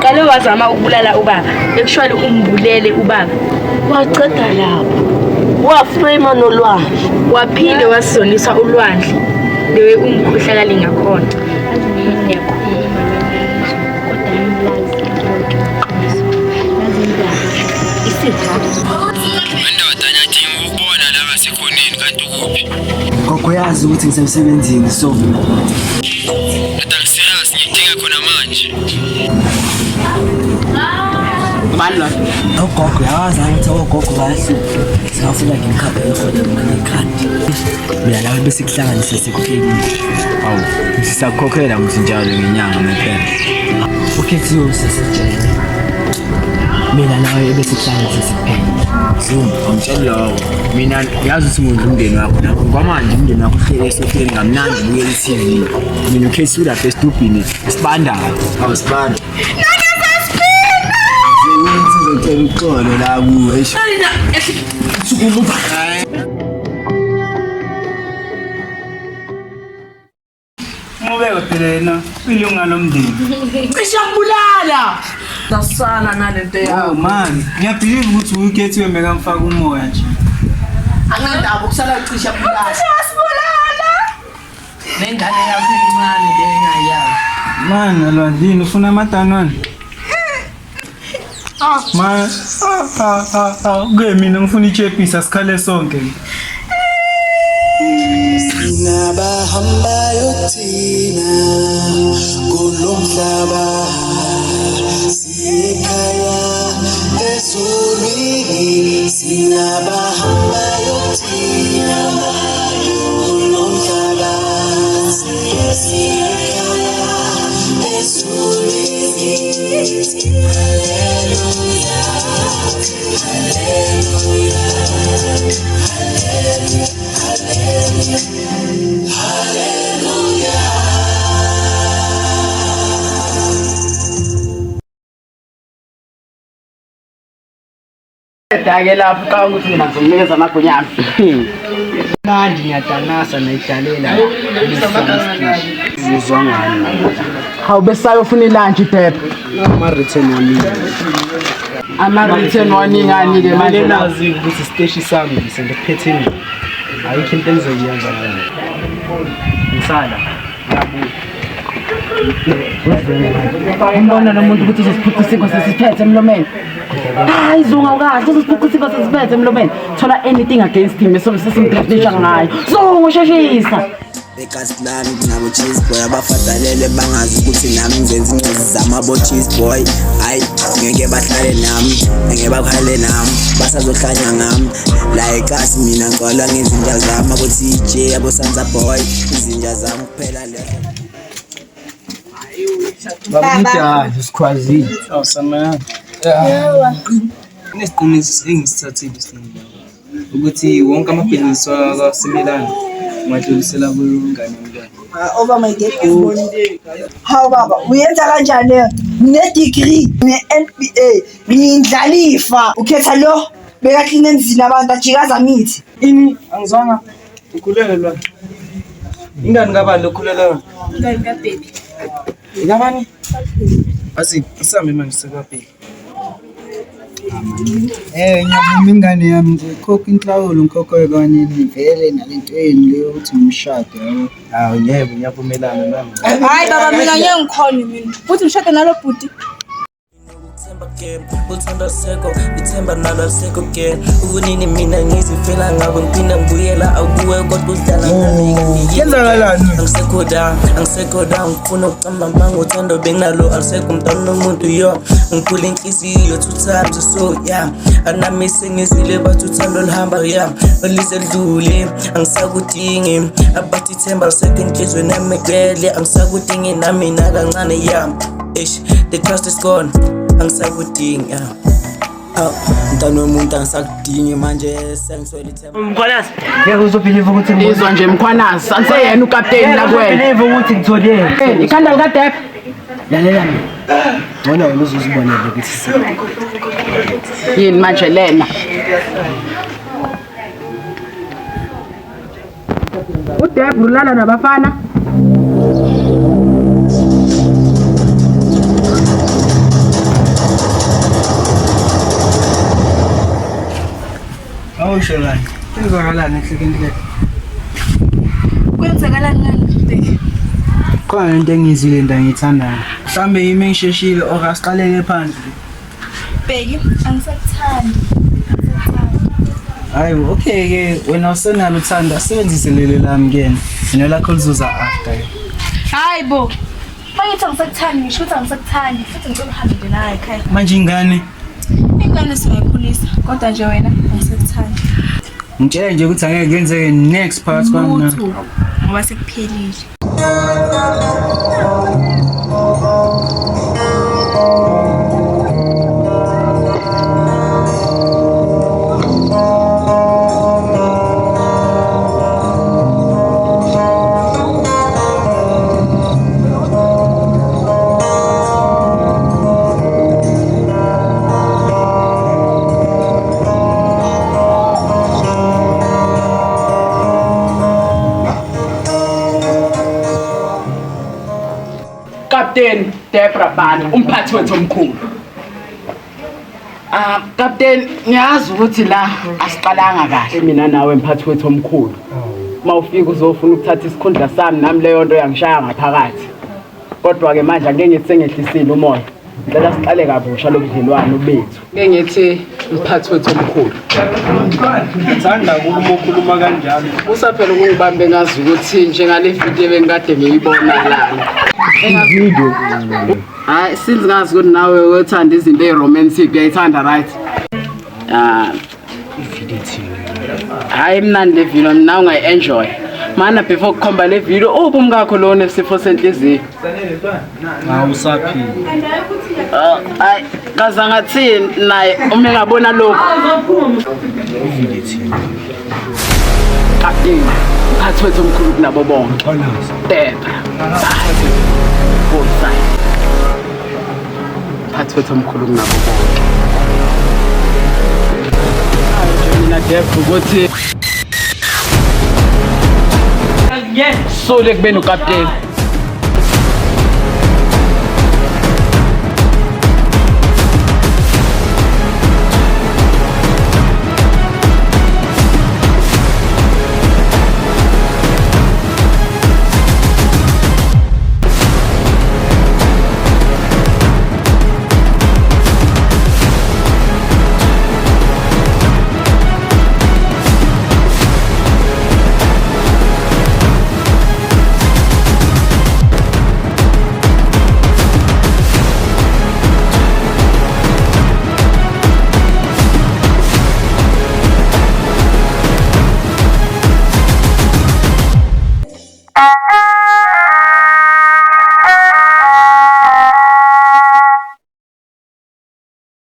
Ngale wazama ukubulala ubaba. Ekushwali umbulele ubaba. Waqeda lapho. Waframe nolwandle. Waphinde wasonisa ulwandle. Lewe umkhohlakali ngakhona. Gogo yazi ukuthi ngisemsebenzini so Serious ngidinga khona manje. Mani lo? Gogo yazi ukuthi ogogo kahle singafuna ngimkhaphe ekhona mina ekhandi. Mina nawe bese kuhlanganisa sekuhlekile. Awu, sisakukhokhela mthi njalo ngenyanga mphela. Okay kuzo sesijele. Mina nawe bese kuhlanganisa sekuphela. Ngitshela mina ngiyazi ukuthi umuntu umndeni wakho nakho kwamanje umndeni wakho uhlele esofeni ngamnandi bukela iTV. Mina ukhesi ula best ubhini isibandayo. Awu sibanda. Ngicela uxolo la kuwe. Ngubeke phela yena ilunga lomndeni. Cisha mbulala. Dasana nalento yawo. Oh man, ngiyabhilive ukuthi ukhethiwe meka mfaka umoya nje. Angendaba ukusala cisha mbulala. Siyasibulala. Nengane yakho incane le engayazi. Man, alwandini ufuna amadanwane. Man, ke mina ngifuna ichepisa sikhale sonke. Sinabahamba yothina kulomhlaba sikhaya ezulwini sinabahamba yothina kulomhlaba sikhaya ezulwini haleluya haleluya haleluya haleluya Dake lapho ka ukuthi mina ngizonikeza amagonyana. Manje ngiyadanasa nayidalela. Uzwa ngani? Hawu besayofuna ilunch Deb. Ama return wami. Ama-return warning ke manje nazi ukuthi siteshi sami ngisendephethe mina. Ayikho into engizoyenza ngayo. Ngisala. umbona lo muntu ukuthi uzosiphuca isikho sesiphethe emlomeni. Hayi zonga ukahle uzosiphuca isikho sesiphethe emlomeni. Thola anything against him sesimdefnisha ngayo. Zonga usheshisa. Because nami nabo cheese boy abafadalele bangazi ukuthi nami ngenza ingcezi zamabo cheese boy hayi ngeke bahlale nami ngeke bakhale nami basazohlanya ngami like us mina ngicela ngezinja zami ukuthi DJ yabo Sanza boy izinja zami kuphela le Babita isikhwazini. Awusamana. Yeah. Nesiqiniso engisithathile isinto. Ukuthi wonke amabhizinisi akasemelana. Madlulisela kulungane umntwana. Over my get money. How baba uyenza kanjani ne degree ne MBA ngindlalifa ukhetha lo beka clean emzini abantu ajikaza mithi Ini angizwanga ukhulelwa. Ingane kabani lokhulelwa? Ingane kaBaby. Ingabani? Asi isame manje sekaBaby. Ngiyavuma ingane yami ngikhokha inhlawulo ngikhokhe kanye nivele nalentweni leyo ukuthi ngimshade yabo. Hawu yebo ngiyavumelana nami. Hayi baba mina ngeke ngikhone mina. Futhi ngishade nalo bhuti. uthando sekho ithemba nalo sekho ke ukunini mina ngizifela ngawe ngiphinda ngibuyela akuwe kodwa udlala nami Yenzakalani? angisekho down ngifuna ukucamba manga uthando benginalo alisekho umntwana nomuntu yo ngiphula inhliziyo 2 times so yeah anami sengizile bathi uthando lihamba yeah olize lidlule angisakudingi abathi ithemba lisekho inhliziyo nami gele angisakudingi nami nakancane yeah the trust is gone angisakudinga mntana womuntu angisakudingi manje sengiswele ithemba Mkhwanazi ngeke uzobhilive ukuthi ngizwa nje Mkhwanazi aniseyena ukapteni la kwena bhilive ukuthi ngitholele ikhanda lika Deb lalela mina ngona wena uzozibonela ukuthi yini manje lena uDeb ulala nabafana Sholani. Kwenzakalani ehlekeni le? Kwenzakalani ngani? Khona into engizile ndangithandayo. Mhlambe yimi engisheshile or asiqaleke phansi. Bheki, angisakuthandi. Hayi, okay ke wena usenalo uthanda sebenzise leli lami kena. Mina lakho lizuza after. Hayi bo. Mangithi angisakuthandi ngisho ukuthi angisakuthandi futhi ngicela uhambe naye ekhaya. Manje ingane Ingane singayikhulisa kodwa nje wena angisakuthandi. ngitshela nje ukuthi angeke kwenzeke next part kwami. Ngoba sekuphelile. Captain Debra Bana umphathi wethu omkhulu. Captain ngiyazi ukuthi la asiqalanga kahle mina nawe mphathi wethu omkhulu. Mawufika uzofuna ukuthatha isikhundla sami nami leyo nto yangishaya ngaphakathi. Kodwa ke manje angeke ngithi sengehlisile umoya. Ngicela siqale kabusha lokudlelwano bethu. Ngeke ngithi mphathi wethu omkhulu. Ngithanda ukukhuluma kanjalo. Usaphela ukungibambe ngazi ukuthi njengale video bengikade ngiyibona lana. Video. Hayi since ngazi ukuthi nawe wethanda izinto eromantic uyayithanda right? Hayi mnandi le video mina ungayi-enjoy. Mana before kukhomba le video ubumkakho lo nesifo senhliziyo. Awusaphili. Hayi kaza ngathi naye uma ngabona lokho. Captain, phathi wethu omkhulu kunabo bonke. Debra. Bullseye. Phathi wethu omkhulu kunabo bonke. Hayi mina Debra ukuthi sole kubeni uCaptain.